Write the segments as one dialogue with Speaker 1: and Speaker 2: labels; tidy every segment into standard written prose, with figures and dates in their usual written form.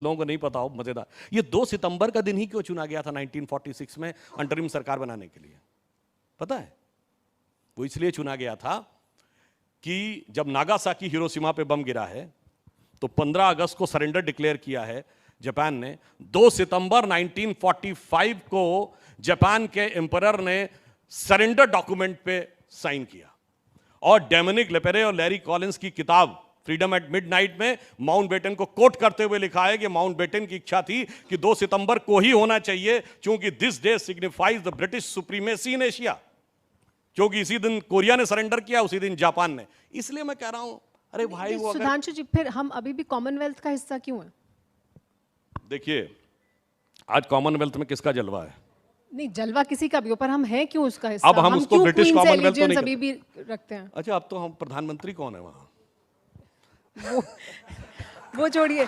Speaker 1: लोगों को नहीं पता हो, मजेदार, ये 2 सितंबर का दिन ही क्यों चुना गया था 1946 में अंतरिम सरकार बनाने के लिए? पता है? वो इसलिए चुना गया था कि जब नागासाकी हिरोशिमा पे बम गिरा है तो 15 अगस्त को सरेंडर डिक्लेयर किया है जापान ने। 2 सितंबर 1945 को जापान के एम्परर ने सरेंडर डॉक्यूमेंट पे साइन किया। और डोमिनिक लेपेरे और लैरी कॉलिंस की किताब फ्रीडम एट मिडनाइट में माउंटबेटन को कोट करते हुए लिखा है कि माउंटबेटन की इच्छा थी कि 2 सितंबर को ही होना चाहिए, क्योंकि this day signifies the British supremacy in Asia, क्योंकि इसी दिन कोरिया ने सरेंडर किया, उसी दिन जापान ने। इसलिए मैं कह रहा हूं, अरे भाई वो
Speaker 2: सुधांशु जी, फिर हम अभी भी कॉमनवेल्थ का हिस्सा क्यों हैं?
Speaker 1: देखिए, आज कॉमनवेल्थ में किसका जलवा है?
Speaker 2: नहीं, जलवा किसी का भी हो, पर हम हैं क्यों उसका हिस्सा?
Speaker 1: अब हम उसको ब्रिटिश कॉमनवेल्थ तो नहीं
Speaker 2: अभी भी रखते हैं।
Speaker 1: अच्छा, अब तो हम प्रधानमंत्री कौन है वहां?
Speaker 2: वो छोड़िए।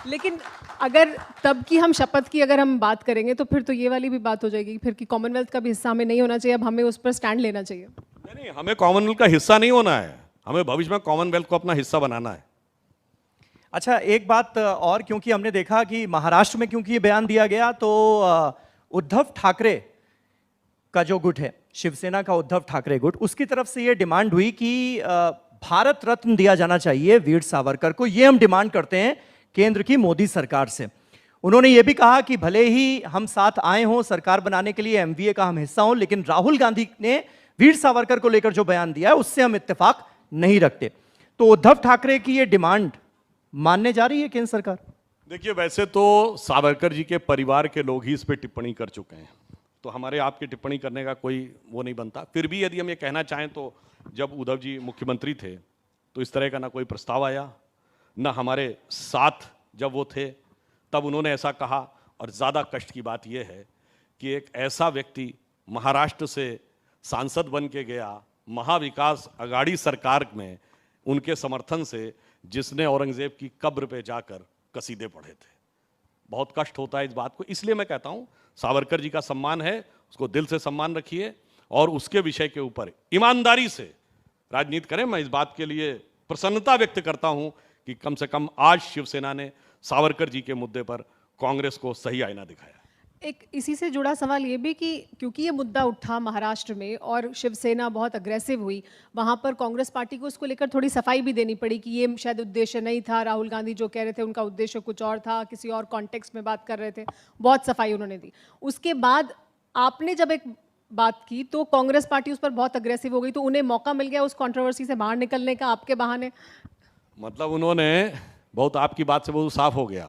Speaker 2: लेकिन अगर तब की हम शपथ की अगर हम बात करेंगे तो फिर तो ये वाली भी बात हो जाएगी फिर कि कॉमनवेल्थ का भी हिस्सा हमें नहीं होना चाहिए, अब हमें उस पर स्टैंड लेना चाहिए।
Speaker 1: नहीं, हमें कॉमनवेल्थ का हिस्सा नहीं होना है, हमें भविष्य में कॉमनवेल्थ को अपना हिस्सा बनाना है।
Speaker 3: अच्छा, एक बात और, क्योंकि हमने देखा कि महाराष्ट्र में क्योंकि ये बयान दिया गया तो उद्धव ठाकरे का जो गुट है, शिवसेना का उद्धव ठाकरे गुट, उसकी तरफ से ये डिमांड हुई कि भारत रत्न दिया जाना चाहिए वीर सावरकर को। ये हम डिमांड करते हैं केंद्र की मोदी सरकार से। उन्होंने ये भी कहा कि भले ही हम साथ आए हों सरकार बनाने के लिए, एमवीए का हम हिस्सा हों, लेकिन राहुल गांधी ने वीर सावरकर को लेकर जो बयान दिया है उससे हम इत्तेफाक नहीं रखते। तो उद्धव ठाकरे की ये डिमांड मानने जा रही है केंद्र सरकार?
Speaker 1: देखिए, वैसे तो सावरकर जी के परिवार के लोग ही इस पे टिप्पणी कर चुके हैं, तो हमारे आपकी टिप्पणी करने का कोई वो नहीं बनता। फिर भी यदि हम ये कहना चाहें तो जब उद्धव जी मुख्यमंत्री थे तो इस तरह का ना कोई प्रस्ताव आया, ना हमारे साथ जब वो थे तब उन्होंने ऐसा कहा। और ज़्यादा कष्ट की बात यह है कि एक ऐसा व्यक्ति महाराष्ट्र से सांसद बन के गया महाविकास अघाड़ी सरकार में उनके समर्थन से, जिसने औरंगजेब की कब्र पे जाकर कसीदे पढ़े थे। बहुत कष्ट होता है इस बात को, इसलिए मैं कहता हूं सावरकर जी का सम्मान है, उसको दिल से सम्मान रखिए और उसके विषय के ऊपर ईमानदारी से राजनीति करें। मैं इस बात के लिए प्रसन्नता व्यक्त करता हूं कि कम से कम आज शिवसेना ने सावरकर जी के मुद्दे पर कांग्रेस को सही आईना दिखाया।
Speaker 2: एक इसी से जुड़ा सवाल ये भी कि क्योंकि ये मुद्दा उठा महाराष्ट्र में और शिवसेना बहुत अग्रेसिव हुई, वहाँ पर कांग्रेस पार्टी को उसको लेकर थोड़ी सफाई भी देनी पड़ी कि ये शायद उद्देश्य नहीं था, राहुल गांधी जो कह रहे थे उनका उद्देश्य कुछ और था, किसी और कॉन्टेक्स्ट में बात कर रहे थे, बहुत सफाई उन्होंने दी। उसके बाद आपने जब एक बात की तो कांग्रेस पार्टी उस पर बहुत अग्रेसिव हो गई, तो उन्हें मौका मिल गया उस कॉन्ट्रोवर्सी से बाहर निकलने का आपके बहाने?
Speaker 1: मतलब उन्होंने बहुत, आपकी बात से बहुत साफ हो गया,